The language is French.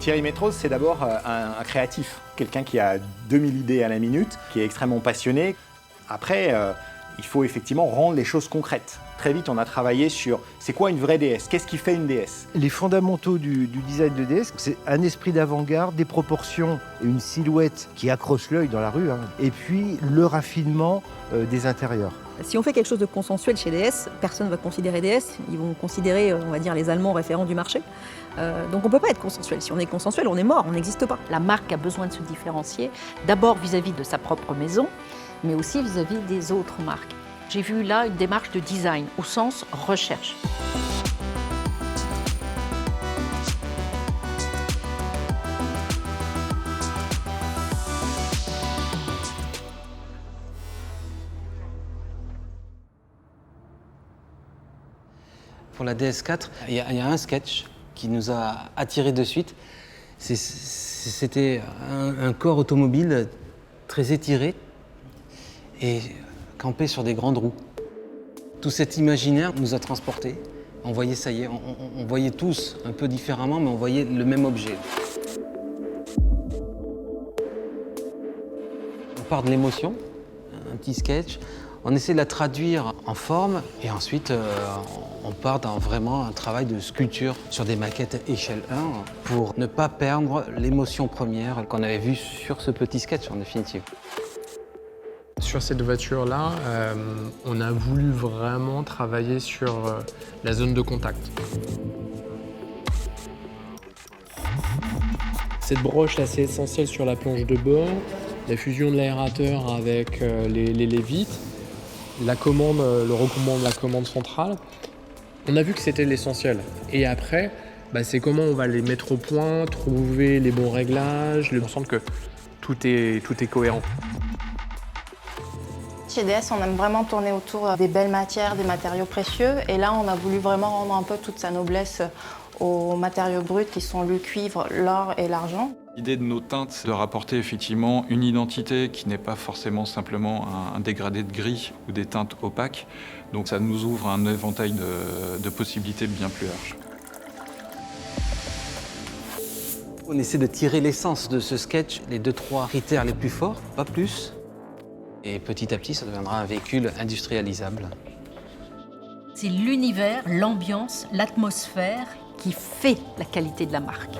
Thierry Métrose, c'est d'abord un créatif, quelqu'un qui a 2000 idées à la minute, qui est extrêmement passionné. Après, il faut effectivement rendre les choses concrètes. Très vite, on a travaillé sur c'est quoi une vraie déesse, qu'est-ce qui fait une déesse. Les fondamentaux du design de déesse, c'est un esprit d'avant-garde, des proportions et une silhouette qui accroche l'œil dans la rue, et puis le raffinement des intérieurs. Si on fait quelque chose de consensuel chez DS, personne ne va considérer DS, ils vont considérer, on va dire, les Allemands référents du marché. Donc on ne peut pas être consensuel. Si on est consensuel, on est mort, on n'existe pas. La marque a besoin de se différencier, d'abord vis-à-vis de sa propre maison, mais aussi vis-à-vis des autres marques. J'ai vu là une démarche de design, au sens recherche. Pour la DS4, il y a un sketch qui nous a attirés de suite. C'était un corps automobile très étiré et campé sur des grandes roues. Tout cet imaginaire nous a transportés. On voyait, ça y est, on voyait tous un peu différemment, mais on voyait le même objet. On part de l'émotion, un petit sketch. On essaie de la traduire en forme et ensuite on part dans vraiment un travail de sculpture sur des maquettes échelle 1 pour ne pas perdre l'émotion première qu'on avait vue sur ce petit sketch en définitive. Sur cette voiture-là, on a voulu vraiment travailler sur la zone de contact. Cette broche est assez essentielle sur la planche de bord, la fusion de l'aérateur avec les vitres, la commande, le recommandement de la commande centrale. On a vu que c'était l'essentiel. Et après, c'est comment on va les mettre au point, trouver les bons réglages, on sent que tout est cohérent. Chez DS, on aime vraiment tourner autour des belles matières, des matériaux précieux. Et là, on a voulu vraiment rendre un peu toute sa noblesse aux matériaux bruts qui sont le cuivre, l'or et l'argent. L'idée de nos teintes, c'est de rapporter effectivement une identité qui n'est pas forcément simplement un dégradé de gris ou des teintes opaques. Donc ça nous ouvre un éventail de possibilités bien plus large. On essaie de tirer l'essence de ce sketch, les 2-3 critères les plus forts, pas plus. Et petit à petit, ça deviendra un véhicule industrialisable. C'est l'univers, l'ambiance, l'atmosphère qui fait la qualité de la marque.